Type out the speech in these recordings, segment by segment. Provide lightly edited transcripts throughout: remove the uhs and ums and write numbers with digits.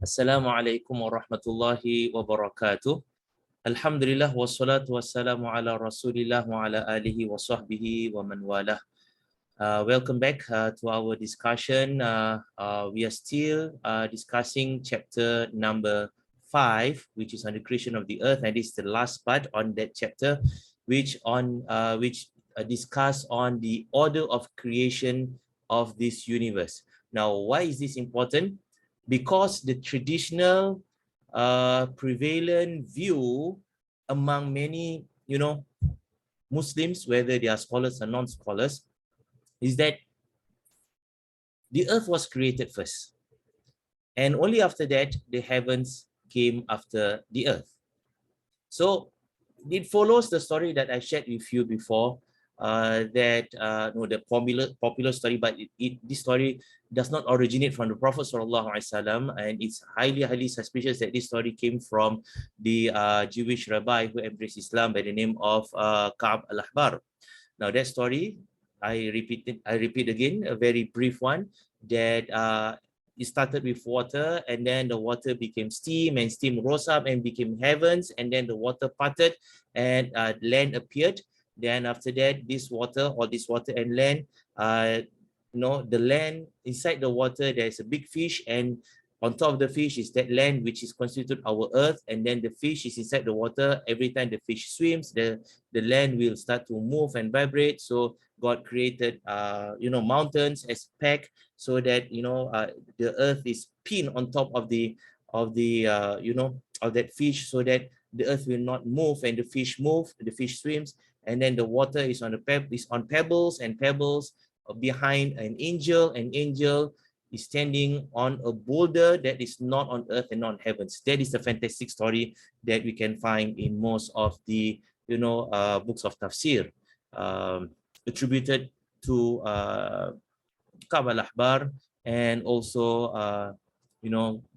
Assalamualaikum warahmatullahi wabarakatuh. Alhamdulillah wassalatu wassalamu ala Rasulillah wa ala alihi wa sahbihi wa man walah. Welcome back to our discussion. We are still discussing chapter number 5, which is on the creation of the earth, and this is the last part on that chapter, which discuss on the order of creation of this universe. Now, why is this important? Because the traditional prevalent view among many, Muslims, whether they are scholars or non-scholars, is that the earth was created first, and only after that the heavens came after the earth. So it follows the story that I shared with you before, the popular story, but this story does not originate from the Prophet ﷺ, and it's highly suspicious that this story came from the Jewish rabbi who embraced Islam by the name of Ka'b al-Ahbar. Now that story, I repeat again, a very brief one, that it started with water, and then the water became steam, and steam rose up and became heavens, and then the water parted and land appeared. Then after that, this water and land, the land, inside the water, there's a big fish, and on top of the fish is that land which is constituted our earth, and then the fish is inside the water. Every time the fish swims, the land will start to move and vibrate. So God created mountains as peck, so that the earth is pinned on top of that fish, so that the earth will not move, and the fish swims, and then the water is on pebbles, and pebbles behind an angel. An angel is standing on a boulder that is not on earth and not on heavens. That is the fantastic story that we can find in most of the books of tafsir, attributed to Ka'b al-Ahbar, and also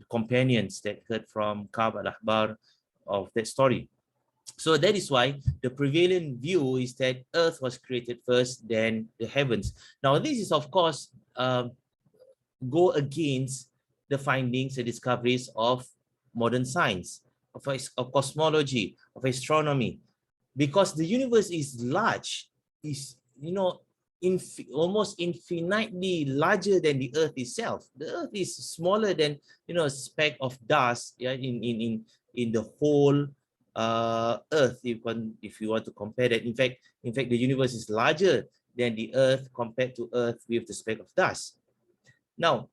companions that heard from Ka'b al-Ahbar of that story. So that is why the prevalent view is that earth was created first, then the heavens. Now this is, of course, go against the findings and discoveries of modern science, of cosmology, of astronomy, because the universe is large, is almost infinitely larger than the earth itself. The earth is smaller than a speck of dust, in the whole earth, if you want to compare that. In fact, the universe is larger than the earth compared to earth with the speck of dust. Now,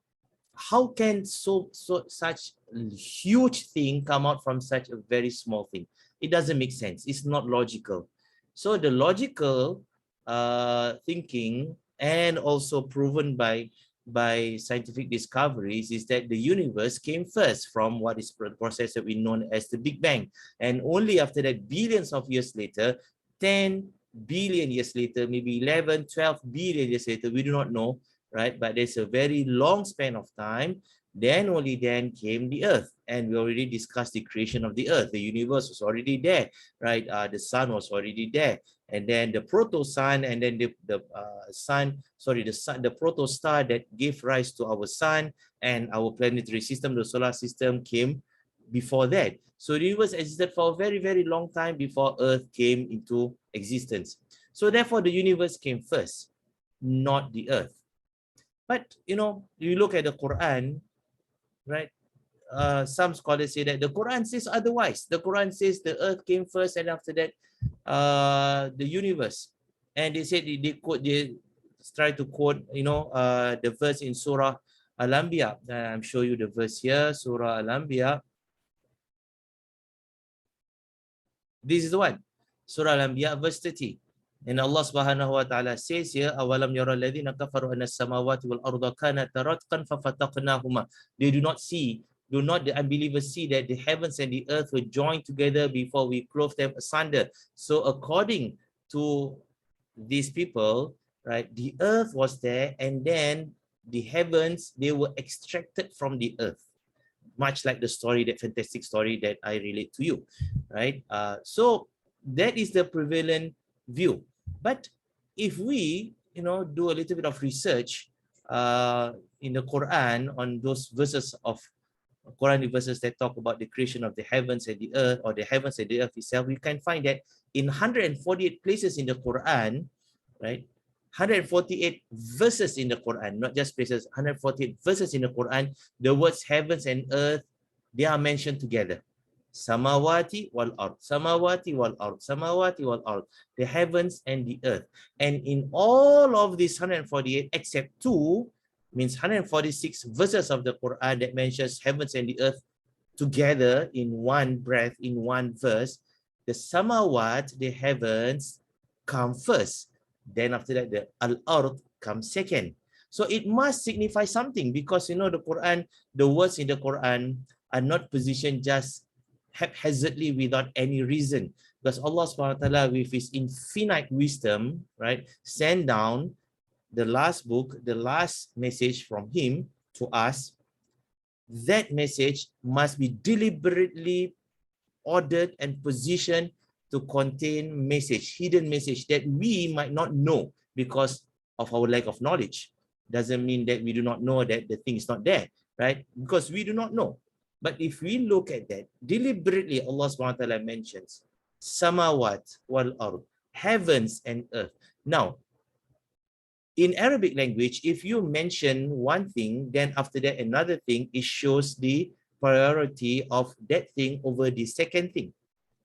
how can such huge thing come out from such a very small thing? It doesn't make sense. It's not logical. So the logical thinking, and also proven by scientific discoveries, is that the universe came first from what is the process that we know as the Big Bang, and only after that, billions of years later, 10 billion years later, maybe 11, 12 billion years later, we do not know, right? But there's a very long span of time. Only then came the earth, and we already discussed the creation of the earth. The universe was already there, right? The sun was already there, and then the proto-sun, and then the proto-star that gave rise to our sun and our planetary system, the solar system, came before that. So the universe existed for a very, very long time before earth came into existence. So therefore, the universe came first, not the earth. But you look at the Quran, right? Some scholars say that the Quran says otherwise. The Quran says the earth came first, and after that, the universe. And they said they try to quote, the verse in Surah Al-Anbiya. I'm showing you the verse here, Surah Al-Anbiya. This is the one, Surah Al-Anbiya, verse 30. And Allah subhanahu wa ta'ala says here, awalam yara alladhina kafaru anna as-samawati wal arda kanat taratqan fafataqnahuma. The unbelievers see that the heavens and the earth were joined together before we clove them asunder. So according to these people, right, the earth was there, and then the heavens, they were extracted from the earth, much like the story, that fantastic story that I relate to you, right? So that is the prevalent view. But if we do a little bit of research in the Quran on those verses of Quranic verses that talk about the creation of the heavens and the earth, or the heavens and the earth itself, we can find that in 148 places in the Quran, right? 148 verses in the Quran, not just places, 148 verses in the Quran, the words heavens and earth, they are mentioned together. Samawati wal ard, samawati wal ard, samawati wal ard, the heavens and the earth. And in all of these 148, except two, means 146 verses of the Quran that mentions heavens and the earth together in one breath, in one verse, the samawat, the heavens, come first. Then after that, the al-ard comes second. So it must signify something, because you know the Quran, the words in the Quran are not positioned just haphazardly without any reason. Because Allah subhanahu wa ta'ala, with his infinite wisdom, right, send down the last book, the last message from him to us. That message must be deliberately ordered and positioned to contain message, hidden message that we might not know because of our lack of knowledge. Doesn't mean that we do not know that the thing is not there, right? Because we do not know. But if we look at that, deliberately Allah subhanahu wa ta'ala mentions samawat wal ard, heavens and earth. Now, in Arabic language, if you mention one thing, then after that another thing, it shows the priority of that thing over the second thing.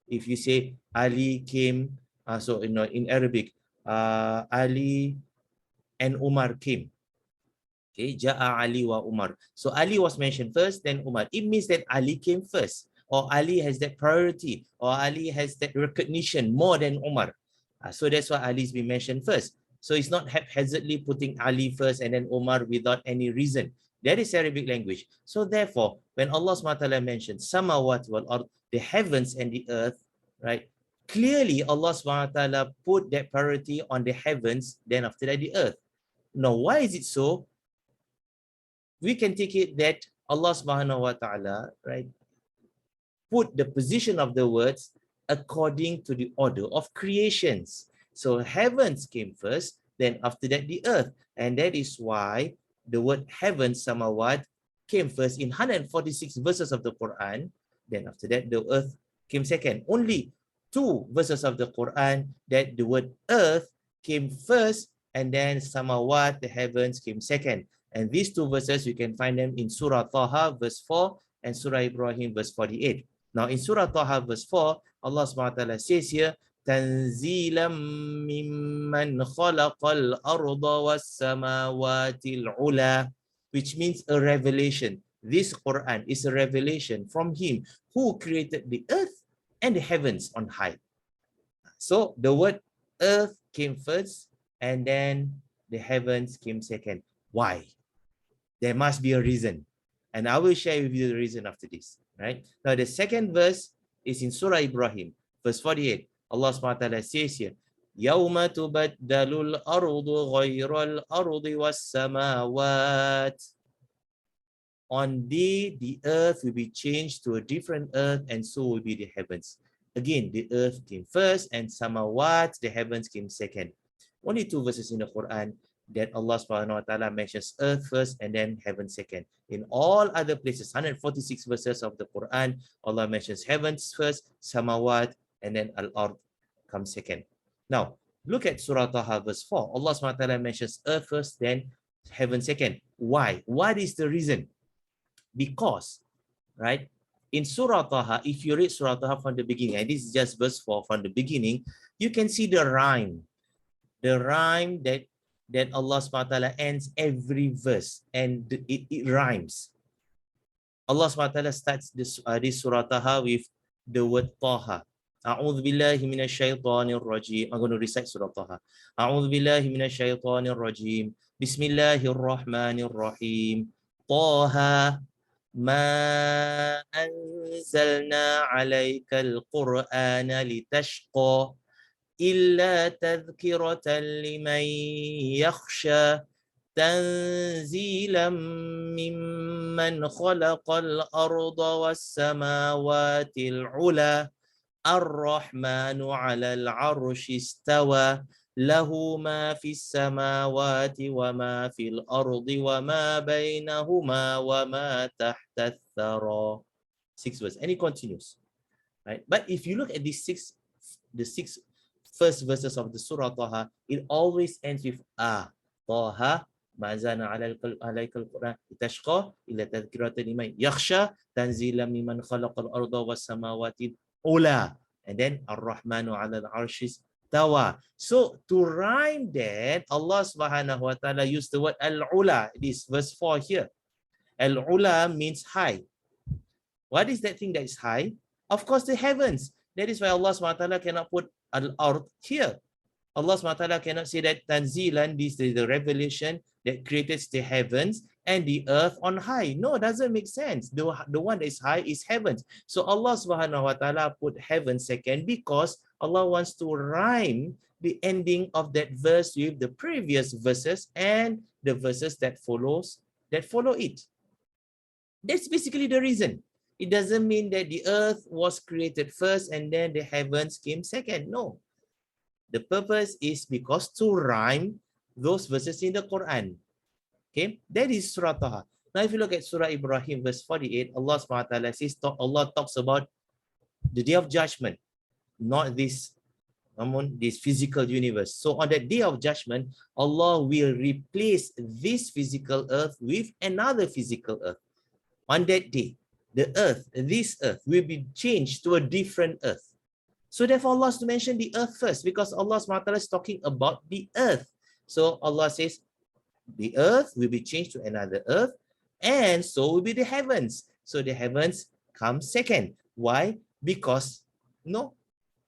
If you say Ali came, so you know in Arabic, Ali and Umar came. Okay, Ja'a Ali wa Umar. So Ali was mentioned first, then Umar. It means that Ali came first, or Ali has that priority, or Ali has that recognition more than Umar. So that's why Ali is being mentioned first. So it's not haphazardly putting Ali first and then Umar without any reason. That is Arabic language. So therefore, when Allah SWT mentions samawat wal ard, the heavens and the earth, right? Clearly, Allah SWT put that priority on the heavens, then after that the earth. Now, why is it so? We can take it that Allah Subhanahu wa Ta'ala, right, put the position of the words according to the order of creations. So heavens came first, then after that the earth. And that is why the word heaven, samawat, came first in 146 verses of the Quran. Then after that the earth came second. Only 2 verses of the Quran that the word earth came first, and then samawat, the heavens, came second. And these 2 verses, you can find them in Surah Taha, verse 4, and Surah Ibrahim, verse 48. Now, in Surah Taha, verse 4, Allah SWT says here, تَنْزِيلًا مِّمَّنْ خَلَقَ الْأَرْضَ وَالسَّمَاوَاتِ الْعُلَى, which means a revelation. This Quran is a revelation from Him who created the earth and the heavens on high. So, the word earth came first, and then the heavens came second. Why? There must be a reason. And I will share with you the reason after this. Right? Now, the second verse is in Surah Ibrahim, verse 48. Allah SWT says here, يَوْمَ تُبَدَّلُ الْأَرْضُ غَيْرَ الْأَرْضِ وَالسَّمَاوَاتِ. On day, the earth will be changed to a different earth, and so will be the heavens. Again, the earth came first, and samawat, the heavens, came second. Only 2 verses in the Quran that Allah subhanahu wa ta'ala mentions earth first and then heaven second. In all other places, 146 verses of the Quran, Allah mentions heavens first, samawat, and then al-ard comes second. Now, look at Surah Taha verse 4. Allah subhanahu wa ta'ala mentions earth first, then heaven second. Why? What is the reason? Because, right, in Surah Taha, if you read Surah Taha from the beginning, and this is just verse 4 from the beginning, you can see the rhyme. The rhyme that Allah SWT ends every verse, and it rhymes. Allah SWT starts this Surah Taha with the word Taha. A'udhu billahi minash-shaytanir rajim. I'm going to recite Surah Taha. A'udhu billahi minash-shaytanir rajim. Bismillahirrahmanirrahim. Taha ma anzalna alayka al-Qur'ana litashqa إلا تذكرة لمن يخشى تنزيلا ممن خلق الأرض والسماوات العلى الرحمن على العرش استوى له ما في السماوات وما في الأرض وما بينهما وما تحت الثرى. 6 verse, and it continues, right? But if you look at the six first verses of the Surah Taha, it always ends with Taha ma zana alaikal Quran litashqa illa tadhkiratan liman yakhsha tanzilan mimman khalaqal arda was samawati ula, and then ar-rahmanu 'ala al-'arshis tawa. So to rhyme that, Allah Subhanahu wa Ta'ala used the word al-ula. This verse 4 here. Al-ula means high. What is that thing that is high? Of course, the heavens. That is why Allah SWT cannot put al-ard here. Allah SWT cannot say that tanzilan, this is the revelation that created the heavens and the earth on high. No, it doesn't make sense. The one that is high is heavens. So Allah SWT put heaven second because Allah wants to rhyme the ending of that verse with the previous verses and the verses that follow it. That's basically the reason. It doesn't mean that the earth was created first and then the heavens came second. No. The purpose is because to rhyme those verses in the Quran. Okay, that is Surah Taha. Now, if you look at Surah Ibrahim, verse 48, Allah SWT says, Allah talks about the day of judgment, not this physical universe. So on that day of judgment, Allah will replace this physical earth with another physical earth. On that day, this earth will be changed to a different earth. So therefore, Allah has to mention the earth first because Allah SWT is talking about the earth. So Allah says, the earth will be changed to another earth, and so will be the heavens. So the heavens come second. Why? Because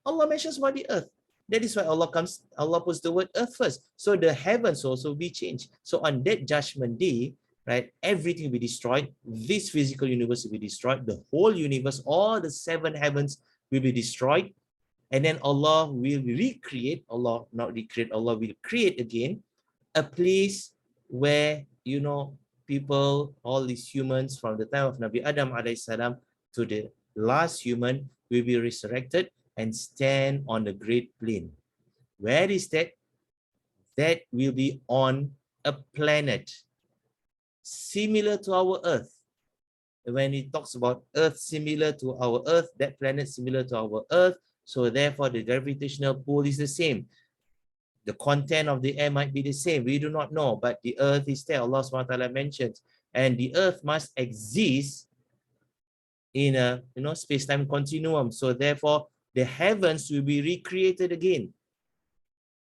Allah mentions about the earth. That is why Allah puts the word earth first. So the heavens also will be changed. So on that judgment day, right, everything will be destroyed. This physical universe will be destroyed. The whole universe, all the 7 heavens will be destroyed. And then Allah will recreate, Allah will create again a place where, people, all these humans from the time of Nabi Adam alayhi salam to the last human will be resurrected and stand on the great plain. Where is that? That will be on a planet similar to our earth. When it talks about earth similar to our earth, that planet similar to our earth, so therefore the gravitational pull is the same. The content of the air might be the same. We do not know, but the earth is there. Allah SWT mentions, and the earth must exist in a space-time continuum. So therefore, the heavens will be recreated again.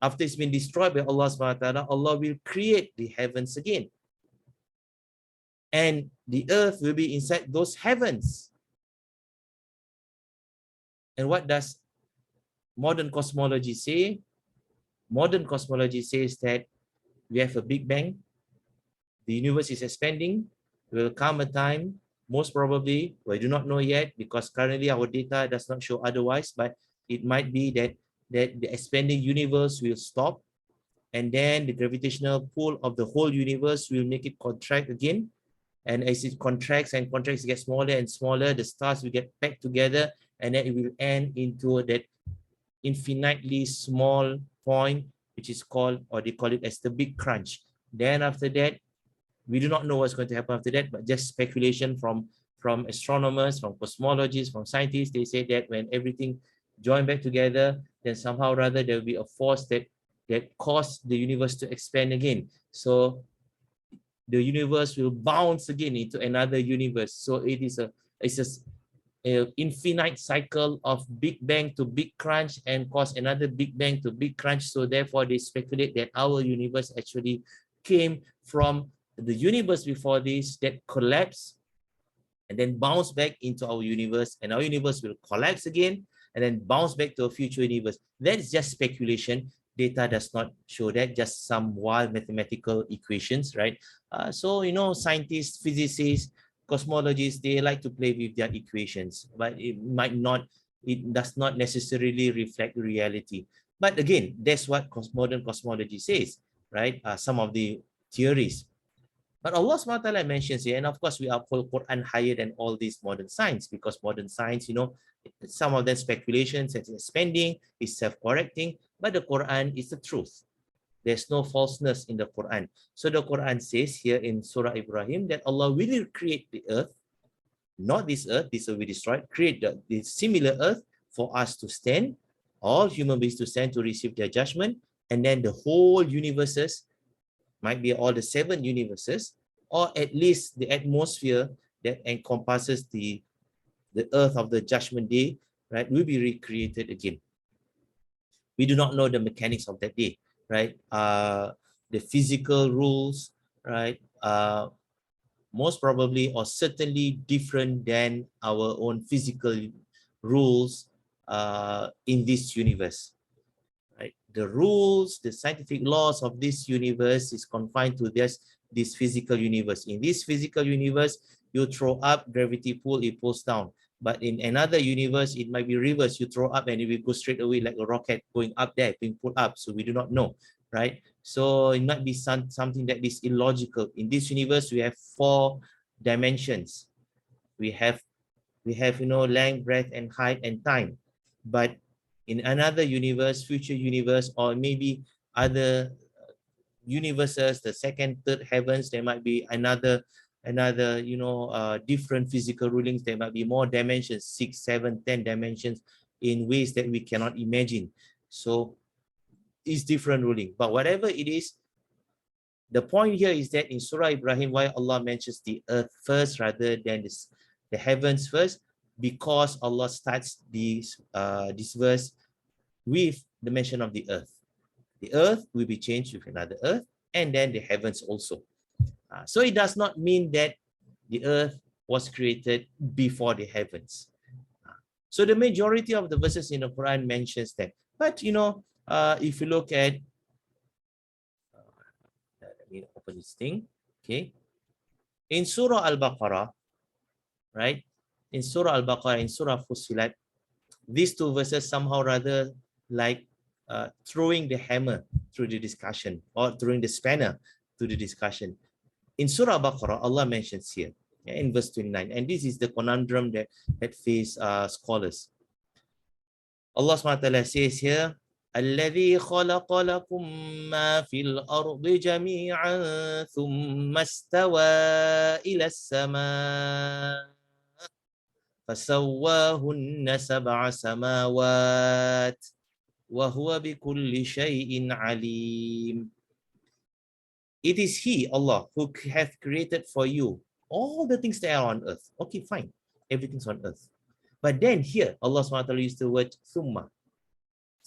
After it's been destroyed by Allah SWT, Allah will create the heavens again. And the earth will be inside those heavens. And what does modern cosmology say? Modern cosmology says that we have a Big Bang. The universe is expanding. There will come a time, most probably, we do not know yet because currently our data does not show otherwise, but it might be that the expanding universe will stop, and then the gravitational pull of the whole universe will make it contract again. And as it contracts and contracts, get smaller and smaller, the stars will get packed together, and then it will end into that infinitely small point, which is called, or they call it as the Big Crunch. Then after that, we do not know what's going to happen after that, but just speculation from astronomers, from cosmologists, from scientists. They say that when everything join back together, then somehow or other there will be a force that caused the universe to expand again. So the universe will bounce again into another universe. So it is a infinite cycle of Big Bang to Big Crunch and cause another Big Bang to Big Crunch. So therefore they speculate that our universe actually came from the universe before this that collapsed and then bounce back into our universe, and our universe will collapse again and then bounce back to a future universe. That is just speculation. Data does not show that, just some wild mathematical equations, right? So, scientists, physicists, cosmologists, they like to play with their equations, but it does not necessarily reflect reality. But again, that's what modern cosmology says, right? Some of the theories. But Allah SWT mentions here, and of course we uphold Quran higher than all these modern science, because modern science, some of them speculations, it's expanding, is self-correcting, but the Quran is the truth. There's no falseness in the Quran. So the Quran says here in Surah Ibrahim that Allah will create the earth, not this earth, this will be destroyed, create the similar earth for us to stand, all human beings to stand to receive their judgment, and then the whole universes, might be all the 7 universes, or at least the atmosphere that encompasses the earth of the judgment day, right, will be recreated again. We do not know the mechanics of that day, right? The physical rules, right? Most probably or certainly different than our own physical rules in this universe. Right? The rules, the scientific laws of this universe is confined to this physical universe. In this physical universe, you throw up, gravity pull, it pulls down. But in another universe, it might be reverse. You throw up and it will go straight away like a rocket going up there, being pulled up. So we do not know, right? So it might be something that is illogical. In this universe, we have 4 dimensions. We have length, breadth, and height and time. But in another universe, future universe, or maybe other universes, the second, third heavens, there might be another different physical rulings. There might be more dimensions, 6, 7, 10 dimensions in ways that we cannot imagine. So it's different ruling. But whatever it is, the point here is that in Surah Ibrahim, why Allah mentions the earth first rather than the heavens first, because Allah starts this verse with the mention of the earth. The earth will be changed with another earth, and then the heavens also. So it does not mean that the earth was created before the heavens. So the majority of the verses in the Quran mentions that. But if you look at, let me open this thing. Okay, in Surah Al-Baqarah, right? In Surah Al-Baqarah, in Surah Fussilat, these 2 verses somehow rather like throwing the hammer through the discussion, or throwing the spanner to the discussion. In Surah Al-Baqarah, Allah mentions here, in verse 29, and this is the conundrum that face scholars. Allah SWT says here, الذي خلق لكم ما في الأرض جميعا ثم استوى إلى السماء فسواهن 7 سماوات وهو بكل شيء عليم. It is He, Allah, who hath created for you all the things that are on earth. Okay, fine. Everything's on earth. But then here, Allah SWT used the word thumma.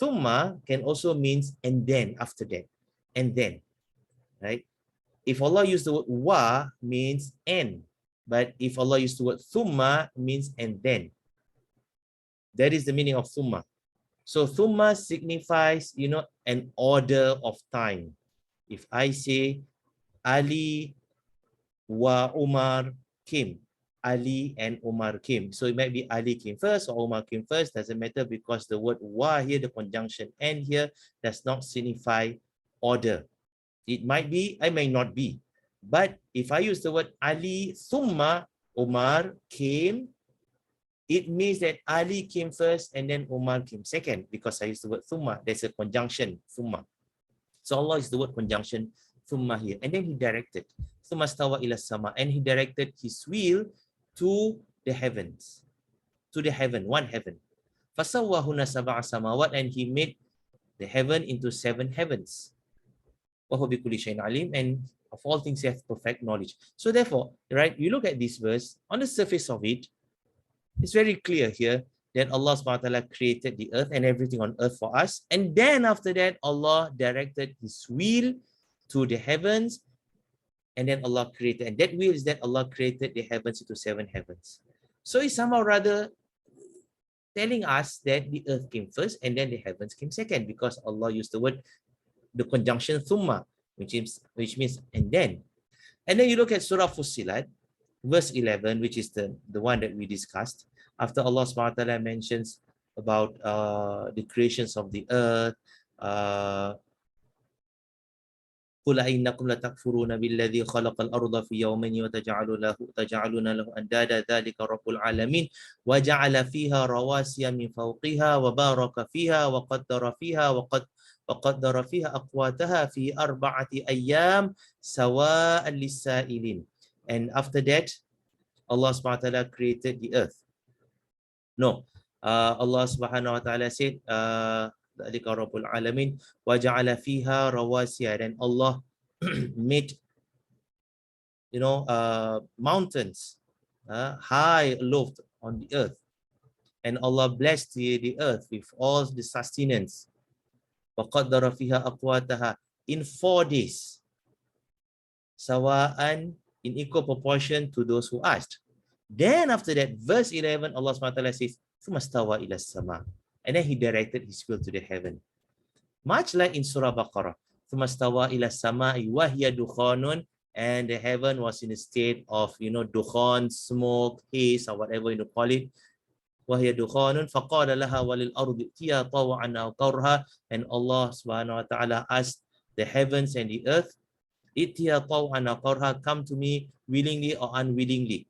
Thumma can also means and then, after that. And then, right? If Allah used the word wa, means and. But if Allah used the word thumma, means and then. That is the meaning of thumma. So thumma signifies, an order of time. If I say Ali wa Umar came, Ali and Umar came. So it might be Ali came first or Umar came first, doesn't matter, because the word wa here, the conjunction and here, does not signify order. It might be, I may not be. But if I use the word Ali thumma Umar came, it means that Ali came first and then Umar came second, because I use the word thumma. There's a conjunction, thumma. So Allah is the word conjunction, thumma here. And then He directed, thumma stawa ila sama, and He directed His will to the heavens, to the heaven, one heaven. Fasawwahunna 7 samawat, and He made the heaven into 7 heavens. Wa huwa bikulli shay'in alim, and of all things He hath perfect knowledge. So therefore, right, you look at this verse, on the surface of it, it's very clear here that Allah SWT created the earth and everything on earth for us. And then after that, Allah directed His will to the heavens. And then Allah created, and that will is that Allah created the heavens into 7 heavens. So it's somehow rather telling us that the earth came first and then the heavens came second, because Allah used the conjunction thumma, which means and then. And then you look at Surah Fussilat, verse 11, which is the one that we discussed, after Allah SWT mentions about the creations of the earth, قل إنكم لتكفرون بالذي خلق الأرض في يومين وتجعلون له أندادا ذلك رب العالمين وجعل فيها رواسي من فوقها وبارك فيها وقدر فيها أقواتها في 4 أيام سواء للسائلين. And after that, Allah subhanahu wa ta'ala created the earth. No, Allah subhanahu wa ta'ala said, ذلك رب العالمين وجعل فيها رواسي, and Allah made mountains high aloft on the earth, and Allah blessed the earth with all the sustenance. وقدر فيها أقواتها, in 4 days, sawa'an, in equal proportion to those who asked. Then after that, verse 11, Allah subhanahu wa ta'ala says, ثم استوى إلى السماء, and then he directed his will to the heaven. Much like in Surah Baqarah, ثم استوى إلى السماء وهي دخان, and the heaven was in a state of, dukhan, smoke, haze, or whatever you call it. وهي دخان فقال لها وللأرض ائتيا طوعا أو كرها, and Allah subhanahu wa ta'ala asked the heavens and the earth, ائتيا طوعا أو كرها, come to me willingly or unwillingly.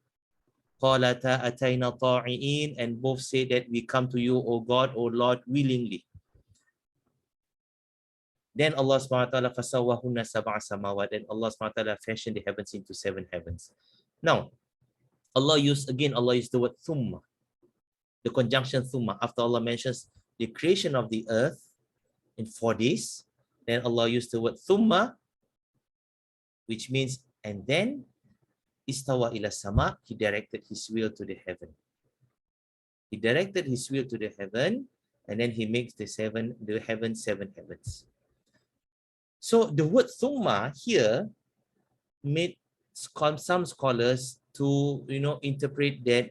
قالتا أتينا طاعئين, and both say that we come to you, O God, O Lord, willingly. Then Allah subhanahu wa ta'ala fasawwahunna sab'a samawat, and Allah subhanahu wa ta'ala fashioned the heavens into 7 heavens. Now, Allah used the word thumma, the conjunction thumma, after Allah mentions the creation of the earth in 4 days. Then Allah used the word thumma, which means, and then istawa ila sama, he directed his will to the heaven. He directed his will to the heaven, and then he makes the heaven 7 heavens. So the word thumma here made some scholars to interpret that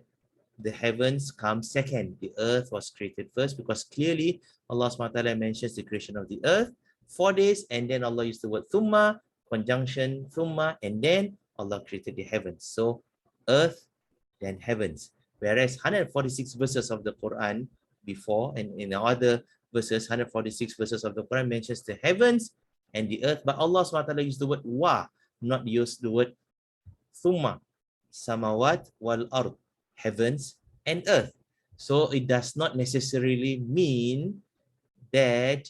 the heavens come second. The earth was created first, because clearly Allah subhanahu wa ta'ala mentions the creation of the earth 4 days, and then Allah used the word thumma, conjunction thumma, and then Allah created the heavens. So earth, then heavens. Whereas 146 verses of the Quran before, and in other verses, 146 verses of the Quran mentions the heavens and the earth, but Allah subhanahu wa ta'ala used the word wa, not use the word thumma. Samawat wal ard, heavens and earth. So it does not necessarily mean that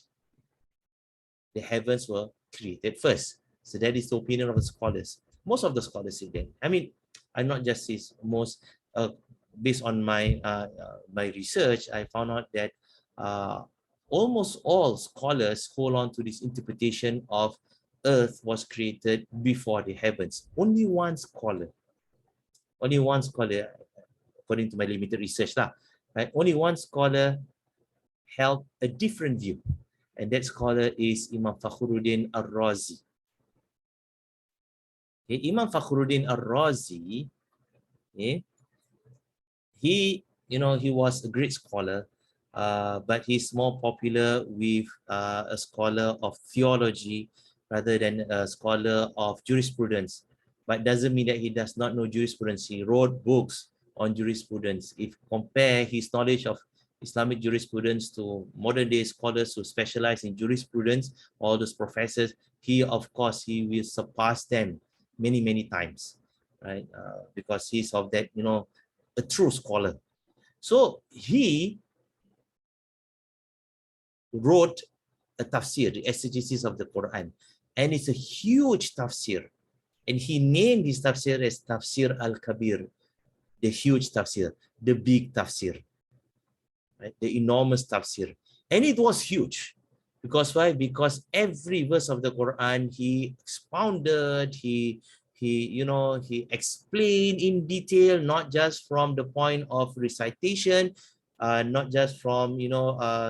the heavens were created first. So that is the opinion of the scholars. Most of the scholars say that. I mean, I'm not just saying most. Based on my my research, I found out that almost all scholars hold on to this interpretation of earth was created before the heavens. Only one scholar, according to my limited research, right? Only one scholar held a different view, and that scholar is Imam Fakhruddin Ar-Razi. Okay, Imam Fakhruddin Ar-Razi, okay, he was a great scholar, but he's more popular with a scholar of theology rather than a scholar of jurisprudence. But doesn't mean that he does not know jurisprudence. He wrote books on jurisprudence. If compare his knowledge of Islamic jurisprudence to modern day scholars who specialize in jurisprudence, all those professors, he will surpass them many times, right? Because he's of that, a true scholar. So he wrote a tafsir, the exegesis of the Quran, and it's a huge tafsir. And he named his tafsir as Tafsir al-Kabir, the huge tafsir, the big tafsir, right? The enormous tafsir. And it was huge. Because why? Because every verse of the Quran he expounded, he explained in detail, not just from the point of recitation, not just from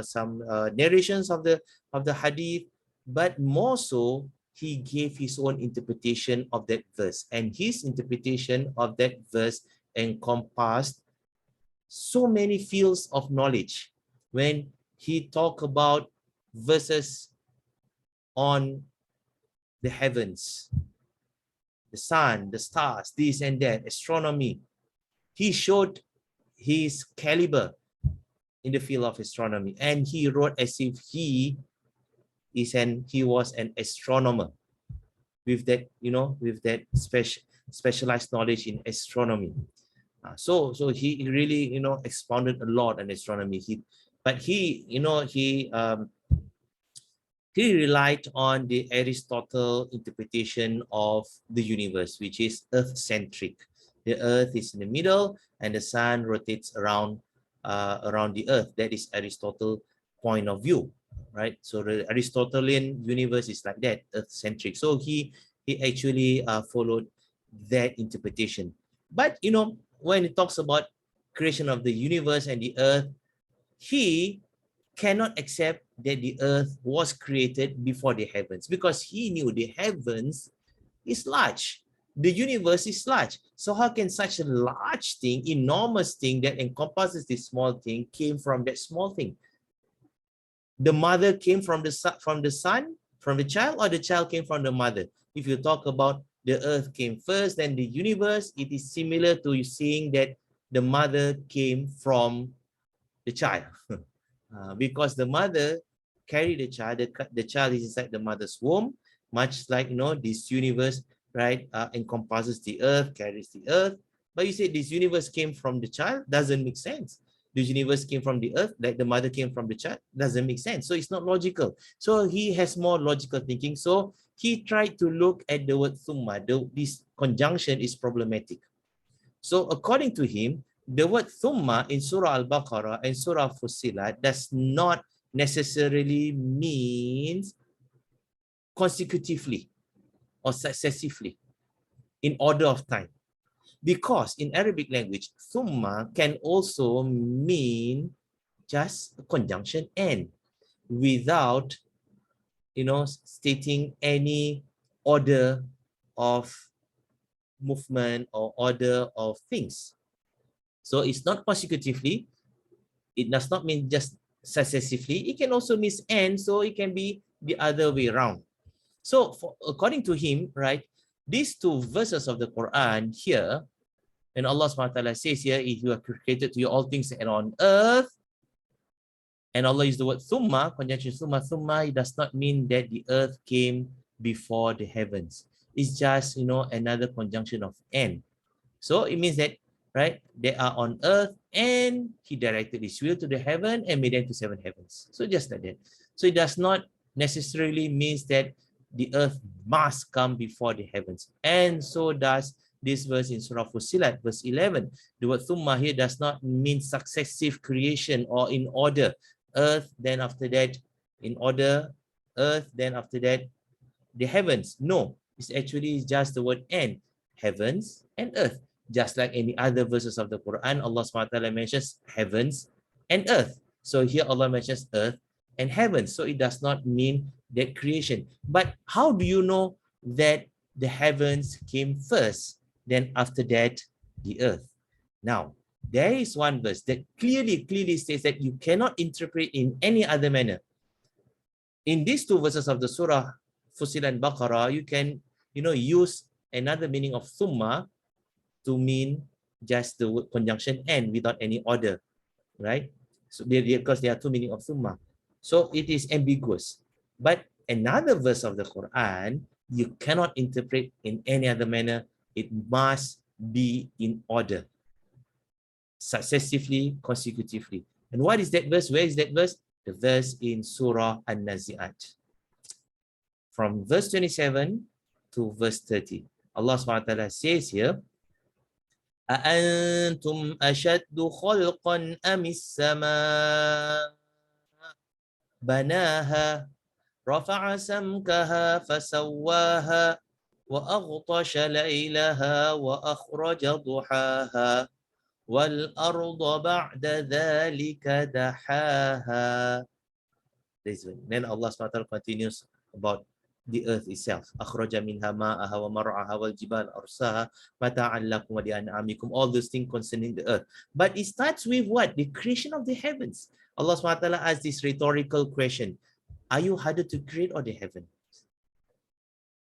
some narrations of the hadith, but more so he gave his own interpretation of that verse, and his interpretation of that verse encompassed so many fields of knowledge. When he talked about verses on the heavens, the sun, the stars, this and that, astronomy, he showed his caliber in the field of astronomy, and he wrote as if he was an astronomer. with that, with that specialized knowledge in astronomy. So he really, expounded a lot on astronomy. He relied on the Aristotle interpretation of the universe, which is Earth-centric. The Earth is in the middle, and the sun rotates around the Earth. That is Aristotle's point of view, right? So the Aristotelian universe is like that, Earth-centric. So he actually followed that interpretation. But when it talks about creation of the universe and the Earth, he cannot accept that the earth was created before the heavens, because he knew the heavens is large, the universe is large. So how can such a large thing, enormous thing that encompasses this small thing, came from that small thing? The mother came from the son, from the child, or the child came from the mother? If you talk about the earth came first, then the universe, it is similar to saying that the mother came from the child. Because the mother carried the child, the child is inside the mother's womb, much like, this universe, right, encompasses the earth, carries the earth. But you say this universe came from the child, doesn't make sense. This universe came from the earth, like the mother came from the child, doesn't make sense. So it's not logical. So he has more logical thinking. So he tried to look at the word thumma. This conjunction is problematic. So according to him, the word thumma in Surah Al-Baqarah and Surah Fussilat does not necessarily means consecutively or successively in order of time. Because in Arabic language, thumma can also mean just a conjunction and without, stating any order of movement or order of things. So it's not consecutively. It does not mean just successively. It can also mean and, so it can be the other way around. So according to him, right, these two verses of the Quran here, and Allah SWT says here, if you are created to you all things and on earth, and Allah used the word thumma, conjunction thumma, it does not mean that the earth came before the heavens. It's just, another conjunction of and. So it means that, right, they are on earth and he directed his will to the heaven and made them to 7 heavens. So just like that. So it does not necessarily means that the earth must come before the heavens. And so does this verse in Surah Fussilat, verse 11. The word thumma here does not mean successive creation or in order. Earth, then after that, in order, earth, then after that, the heavens. No, it's actually just the word and, heavens and earth. Just like any other verses of the Quran, Allah SWT mentions heavens and earth. So here Allah mentions earth and heavens. So it does not mean that creation. But how do you know that the heavens came first, then after that, the earth? Now, there is one verse that clearly states that you cannot interpret in any other manner. In these two verses of the Surah Fussilat and Baqarah, you can, use another meaning of thumma to mean just the word conjunction and without any order, right? So because there are two meanings of thumma. So it is ambiguous. But another verse of the Quran, you cannot interpret in any other manner. It must be in order, successively, consecutively. And what is that verse? Where is that verse? The verse in Surah An-Nazi'at. From verse 27 to verse 30. Allah SWT says here, أَأَنْتُمْ أَشَدُّ خَلْقًا أَمِ السَّمَاءُ بَنَاهَا رَفَعَ سَمْكَهَا فَسَوَّاهَا وَأَغْطَشَ لَيْلَهَا وَأَخْرَجَ ضُحَاهَا وَالْأَرْضَ بَعْدَ ذَلِكَ دَحَاهَا. Then Allah SWT continues about the earth itself. أخرج منها ماءها ومرعاها والجبال أرساها متاعا لكم ولأنعامكم. All those things concerning the earth. But it starts with what? The creation of the heavens. Allah SWT asks this rhetorical question. Are you harder to create or the heaven?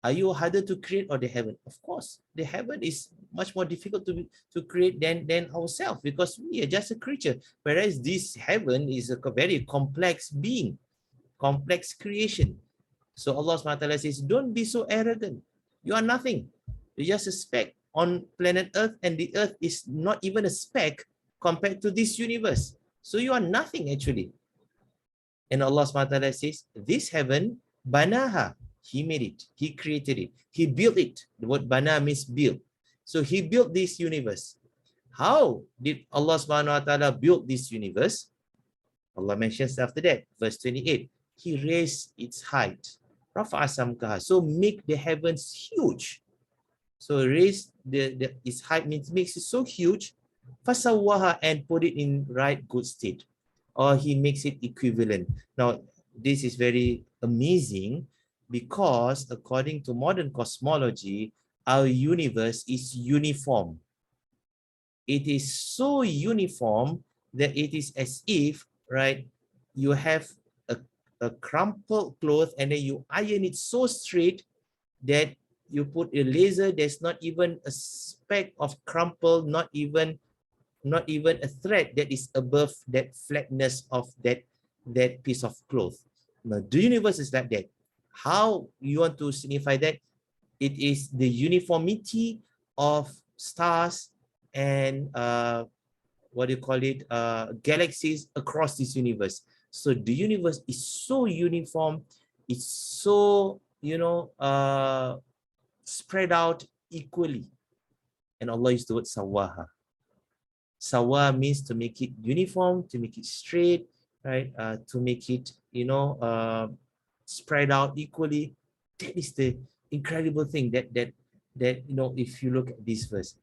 Are you harder to create or the heaven? Of course, the heaven is much more difficult to create than ourselves, because we are just a creature. Whereas this heaven is a very complex being, complex creation. So Allah SWT says, don't be so arrogant. You are nothing. You're just a speck on planet Earth, and the Earth is not even a speck compared to this universe. So you are nothing actually. And Allah SWT says, this heaven, banaha, He made it, He created it, He built it. The word bana means build. So He built this universe. How did Allah SWT build this universe? Allah mentions after that, verse 28, He raised its height. Rafa'a samkaha. So make the heavens huge. So raise its height means makes it so huge. Fasawaha, and put it in right good state. Or He makes it equivalent. Now, this is very amazing because according to modern cosmology, our universe is uniform. It is so uniform that it is as if, right, you have a crumpled cloth and then you iron it so straight that you put a laser, there's not even a speck of crumple, not even a thread that is above that flatness of that piece of cloth. Now, the universe is like that. How you want to signify that? It is the uniformity of stars and what do you call it, galaxies across this universe. So the universe is so uniform, it's so, spread out equally. And Allah used the word sawaha. Sawa means to make it uniform, to make it straight, right? To make it, spread out equally. That is the incredible thing that if you look at this verse.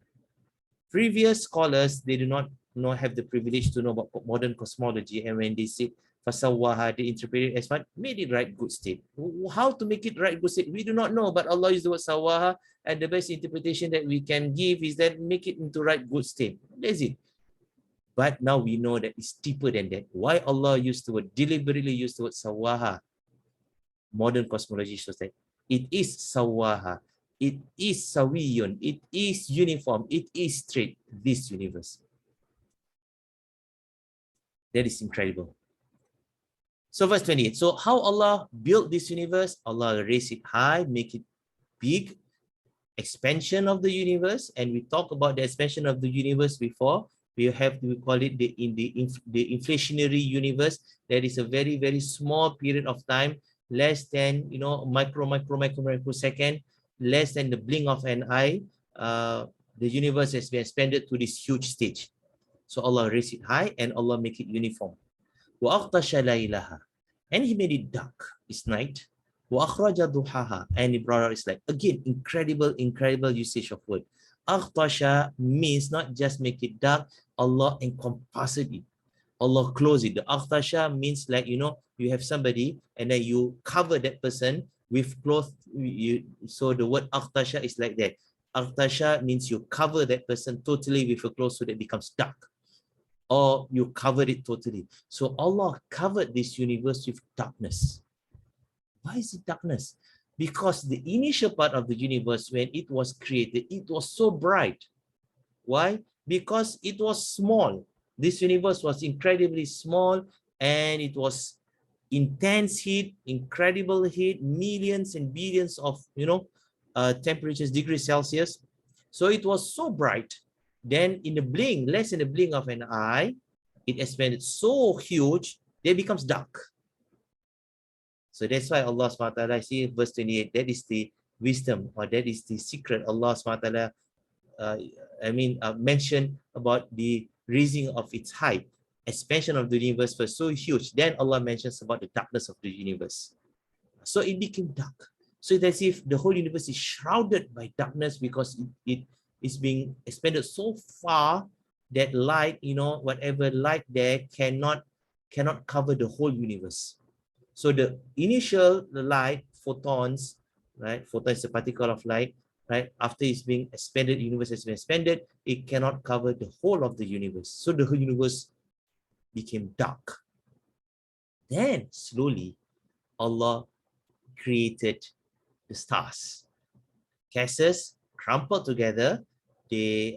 Previous scholars, they do not have the privilege to know about modern cosmology, and when they say fasawaha, they interpret it as what? Made it right good state. How to make it right good state? We do not know, but Allah used the word sawaha, and the best interpretation that we can give is that make it into right good state. That's it. But now we know that it's deeper than that. Why Allah used the word, deliberately used the word sawaha? Modern cosmology shows that it is sawaha. It is sawiyun. It is uniform. It is straight. This universe. That is incredible. So verse 28. So how Allah built this universe? Allah raised it high, make it big. Expansion of the universe. And we talked about the expansion of the universe before. We call it the inflationary universe. That is a very, very small period of time, less than microsecond, less than the blink of an eye. The universe has been expanded to this huge stage. So Allah raised it high and Allah make it uniform. And He made it dark, it's night. And He brought out its light. Again, incredible usage of word. Akhtasha means not just make it dark, Allah encompasses it. Allah close it. The akhtasha means like, you have somebody and then you cover that person with cloth. So the word akhtasha is like that. Akhtasha means you cover that person totally with a cloth so that it becomes dark. Or you covered it totally. So Allah covered this universe with darkness. Why is it darkness? Because the initial part of the universe, when it was created, it was so bright. Why? Because it was small. This universe was incredibly small and it was intense heat, incredible heat, millions and billions of, temperatures, degrees Celsius. So it was so bright. Then in the blink, less than the blink of an eye, it expanded so huge, that it becomes dark. So that's why Allah SWT, see verse 28, that is the wisdom, or that is the secret Allah SWT mentioned about the raising of its height, expansion of the universe was so huge. Then Allah mentions about the darkness of the universe. So it became dark. So it's as if the whole universe is shrouded by darkness because it is being expanded so far that light, whatever light there cannot cover the whole universe. So the light, photons, right? Photon is a particle of light, right? After it's being expanded, the universe has been expanded, it cannot cover the whole of the universe. So the whole universe became dark. Then slowly, Allah created the stars. Gases crumpled together. They,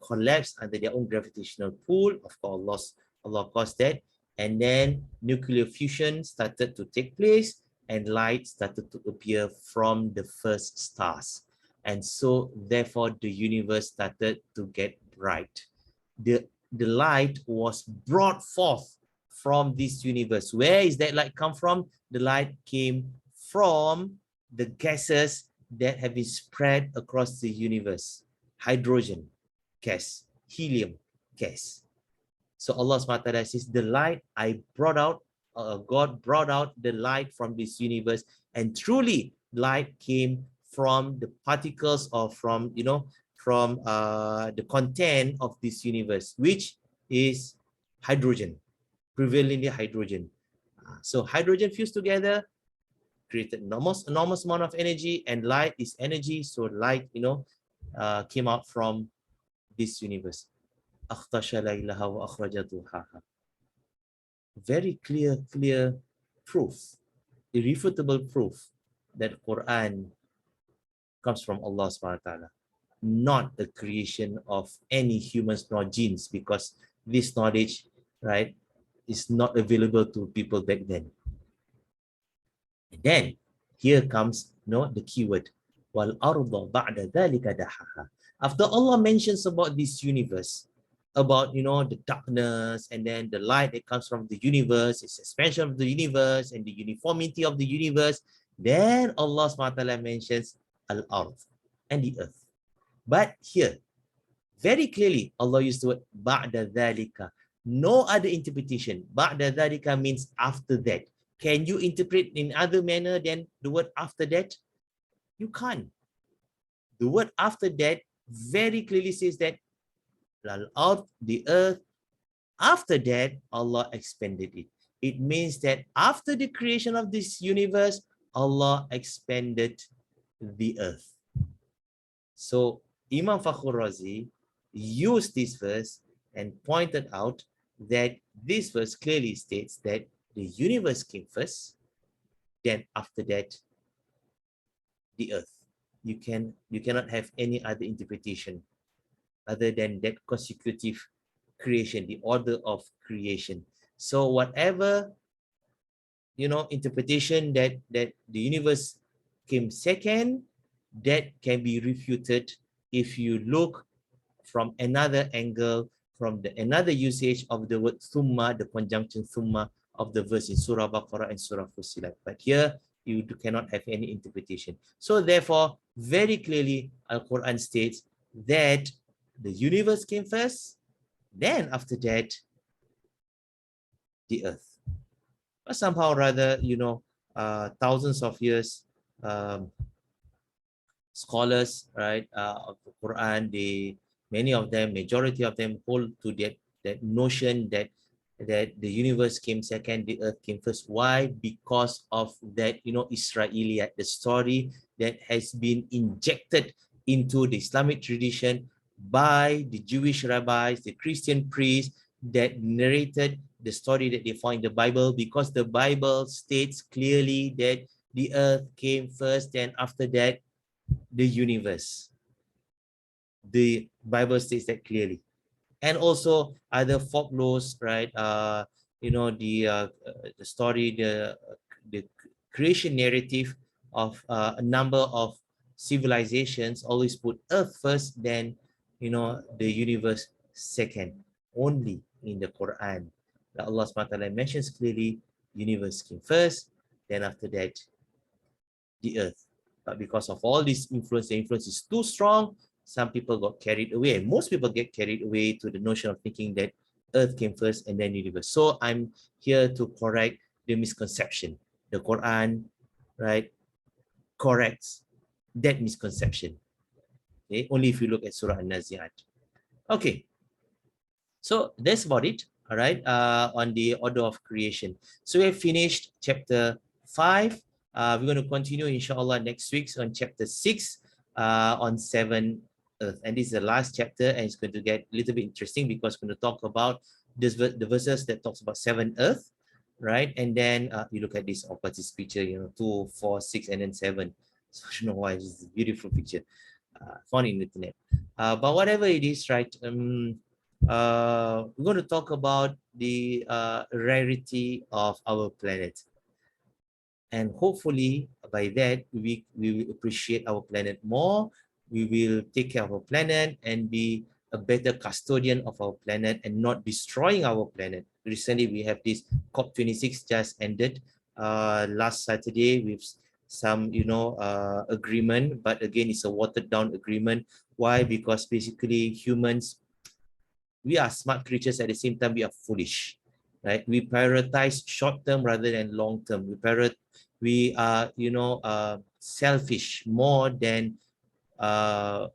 collapsed under their own gravitational pull. Of course, Allah caused that. And then nuclear fusion started to take place. and light started to appear from the first stars. And so therefore the universe started to get bright. The light was brought forth from this universe. Where is that light come from? The light came from the gases that have been spread across the universe. Hydrogen gas, helium gas. So Allah subhanahu wa ta'ala says, the light I brought out, God brought out the light from this universe, and truly light came from the particles or from, from the content of this universe, which is hydrogen, prevalently hydrogen. So hydrogen fused together, created enormous amount of energy, and light is energy. So light, came out from this universe. Very clear proof, irrefutable proof that Quran comes from Allah subhanahu wa ta'ala, not the creation of any humans nor jinns, because this knowledge, right, is not available to people back then. And then here comes the keyword, wal arda ba'da dhalika dahaha. After Allah mentions about this universe, about the darkness and then the light that comes from the universe, its expansion of the universe and the uniformity of the universe, then Allah SWT mentions al-ard and the earth. But here, very clearly, Allah used the word ba'da dhalika. No other interpretation. Ba'da dhalika means after that. Can you interpret in other manner than the word after that? You can't. The word after that very clearly says that the earth, after that, Allah expanded it. It means that after the creation of this universe, Allah expanded the earth. So Imam Fakhr Razi used this verse and pointed out that this verse clearly states that the universe came first, then after that, the earth. You cannot have any other interpretation other than that consecutive creation, the order of creation. So whatever interpretation that the universe came second, that can be refuted if you look from another angle, from another usage of the word thumma, the conjunction thumma of the verse in Surah Baqarah and Surah Fussilat. But here you cannot have any interpretation. So therefore, very clearly, Al-Quran states that the universe came first, then after that, the earth. But somehow rather, thousands of years, scholars, right, of the Quran, many of them, majority of them hold to that notion that the universe came second, the earth came first. Why? Because of that, Israeliyat, the story that has been injected into the Islamic tradition by the Jewish rabbis, the Christian priests that narrated the story that they found in the Bible, because the Bible states clearly that the earth came first, and after that, the universe. The Bible states that clearly. And also other folklores, right? The story, the creation narrative of a number of civilizations always put earth first, then the universe second. Only in the Quran that Allah SWT mentions clearly universe came first, then after that the earth. But because of all this influence, the influence is too strong, some people got carried away, and most people get carried away to the notion of thinking that earth came first and then universe. So I'm here to correct the misconception. The Quran, right, corrects that misconception. Okay, only if you look at Surah An-Nazi'at. Okay, so that's about it. All right, on the order of creation. So we have finished chapter 5. We're going to continue, inshallah, next week on chapter 6 on 7 Earth. And this is the last chapter, and it's going to get a little bit interesting because we're going to talk about the verses that talks about 7 Earth, right? And then you look at this, what's this picture, 2, 4, 6, and then 7. So I don't know why, it's a beautiful picture found in the internet. But whatever it is, right? We're going to talk about the rarity of our planet. And hopefully by that, we will appreciate our planet more. We will take care of our planet and be a better custodian of our planet and not destroying our planet. Recently, we have this COP26 just ended last Saturday with some, agreement, but again, it's a watered down agreement. Why? Because basically humans, we are smart creatures, at the same time we are foolish, right? We prioritize short term rather than long term. We are selfish more than uh,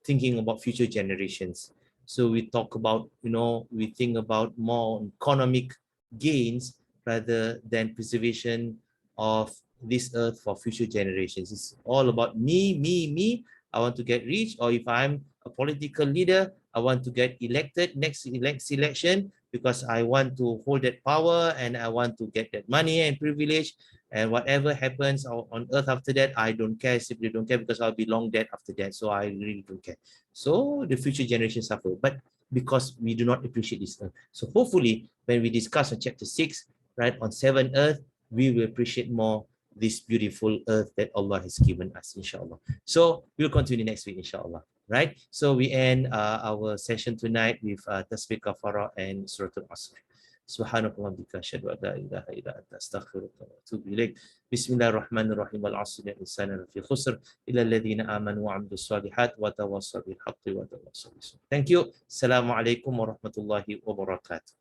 thinking about future generations. So we talk about, we think about more economic gains rather than preservation of this earth for future generations. It's all about me, me, me. I want to get rich, or if I'm a political leader, I want to get elected next election because I want to hold that power and I want to get that money and privilege. And whatever happens on earth after that, I don't care, simply don't care, because I'll be long dead after that. So I really don't care. So the future generations suffer, but because we do not appreciate this earth. So hopefully when we discuss on chapter 6, right, on 7 earth, we will appreciate more this beautiful earth that Allah has given us, inshallah. So we'll continue next week, inshallah. Right? So we end our session tonight with Tasbih Kafara and Surah Al-Asr. سبحانك اللهم وبحمدك اشهد ان لا اله الا انت استغفرك واتوب اليك بسم الله الرحمن الرحيم والعصر الانسان لفي خسر الا الذين امنوا وعملوا الصالحات وتواصوا بالحق وتواصوا بالصبر. Thank you. السلام عليكم ورحمه الله وبركاته.